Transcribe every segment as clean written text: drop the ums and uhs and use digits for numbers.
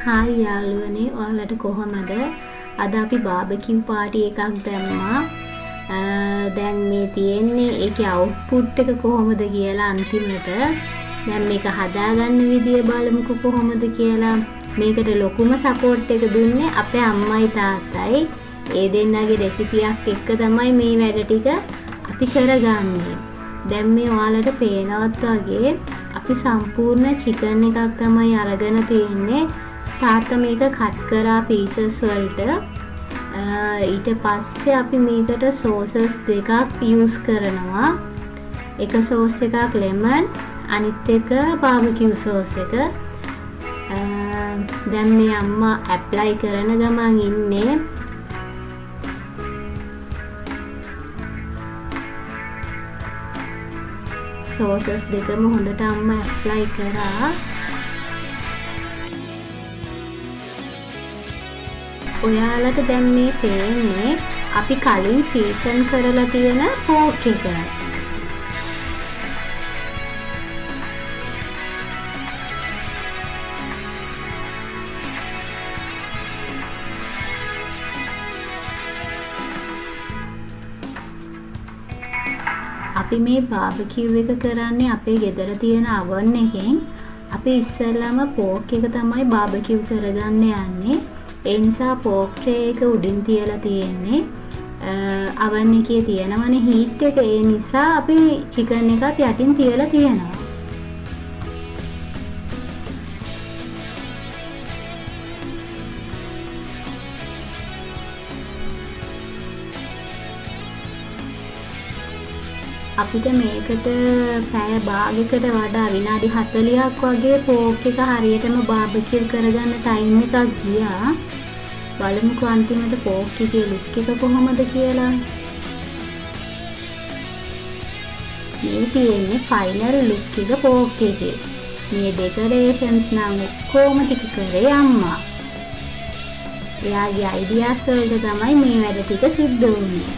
Hi යාළුවනේ ඔයාලට කොහොමද? අද අපි බාබකියු පාටි එකක් දැම්මා. දැන් මේ තියෙන්නේ ඒකේ අවුට්පුට් එක කොහොමද කියලා අන්තිමට. දැන් මේක හදාගන්න විදිය බලමුකෝ කොහොමද කියලා. මේකට ලොකුම සපෝට් එක දුන්නේ අපේ අම්මයි තාත්තයි. ඒ දෙන්නගේ රෙසිපියක් එක්ක තමයි මේ වැඩ ටික අපි කරගන්නේ. දැන් මේ ඔයාලට පේනවත් වගේ අපි සම්පූර්ණ චිකන් එකක් තමයි අරගෙන තියෙන්නේ. තාත්තා මේක කට් කරා පීසස් වලට. ඊට පස්සේ අපි මේකට සෝසස් දෙකක් යූස් කරනවා. එක සෝස් එකක් ලෙමන්, අනිත් එක බාබකියු සෝස් එක. දැන් මේ අම්මා ඇප්ලයි කරන ගමන් ඉන්නේ. සෝසස් දෙකම හොඳට අම්මා ඇප්ලයි කරා. ඔයාලට දැන් මේ පේන්නේ අපි කලින් සීසන් කරලා තියෙන පෝක් එක. අපි මේ බාබකියු එක කරන්නේ අපේ ගෙදර තියෙන oven එකෙන්. අපි ඉස්සෙල්ලාම පෝක් එක තමයි බාබකියු කරගන්න යන්නේ. ඒ නිසා පෝක් ට්‍රේ එක උඩින් තියලා තියෙන්නේ. oven එකේ තියෙනවනේ හීට් එක. ඒ නිසා අපි චිකන් එකත් යටින් තියලා තියෙනවා. අපිට මේකට පැය භාගයකට වඩා විනාඩි 40ක් වගේ පෝක් එක හරියටම බාබකියු කරගන්න ටයිම් එකක් ගියා. බලමුකෝ අන්තිමට පෝක් එකේ ලුක් එක කොහොමද කියලා. මේ තියෙන්නේ ෆයිනල් ලුක් එක පෝක් එකේ. මේ ඩෙකරේෂන්ස් නම් ඔක්කොම ටික කරේ අම්මා. එයාගේ අයිඩියාස් වලට තමයි මේ වැඩ ටික සිද්ධ වුනේ.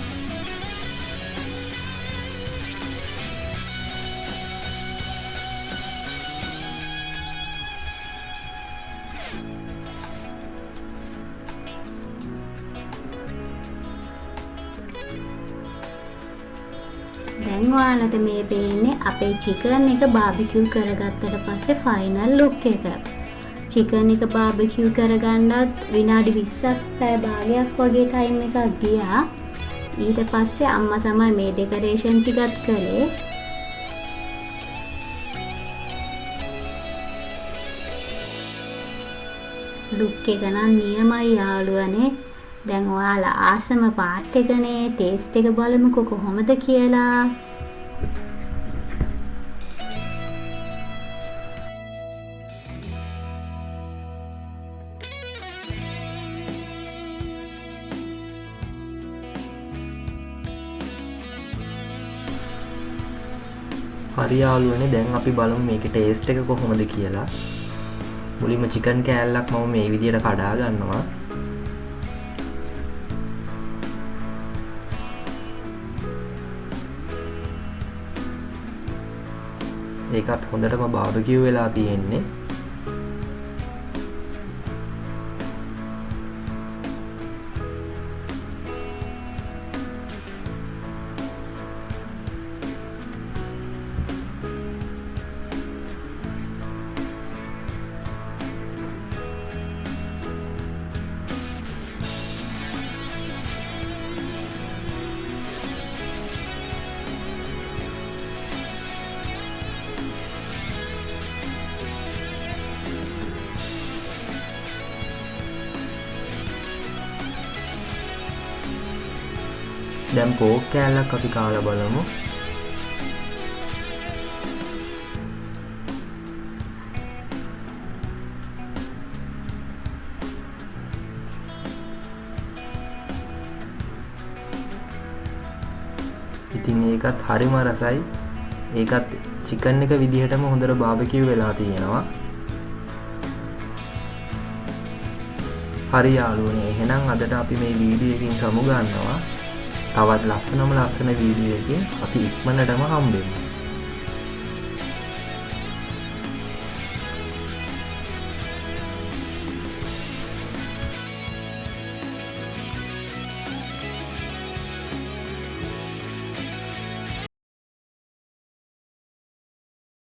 දැන් ඔයාලට මේ පේන්නේ අපේ චිකන් එක බාබකියු කරගත්තට පස්සේ ෆයිනල් ලුක් එක. චිකන් එක බාබකියු කරගන්නත් විනාඩි 20ක් පැය භාගයක් වගේ ටයිම් එකක් ගියා. ඊට පස්සේ අම්මා තමයි මේ ඩෙකරේෂන් ටිකත් කළේ. ලුක් එක නම් නියමයි යාළුවනේ. දැන් ඔයාලා ආසම පාට් එකනේ. ටේස්ට් එක බලමුකෝ කොහොමද කියලා. හරි යාළුවනේ දැන් අපි බලමු මේකේ ටේස්ට් එක කොහොමද කියලා. මුලින්ම චිකන් කෑල්ලක් මම මේ විදියට කඩා ගන්නවා. ඒකත් හොඳටම බාබකියු වෙලා තියෙන්නේ. දැන් පෝක් කෑල්ලක් අපි කාලා බලමු. ඉතින් ඒකත් හරිම රසයි. ඒකත් චිකන් එක විදිහටම හොඳට බාබකියු වෙලා තියෙනවා. හරි යාළුවනේ එහෙනම් අදට අපි මේ වීඩියෝ එකකින් සමු ගන්නවා. තවත් ලස්සන වීඩියෝ එකකින් අපි ඉක්මනටම හම්බෙමු.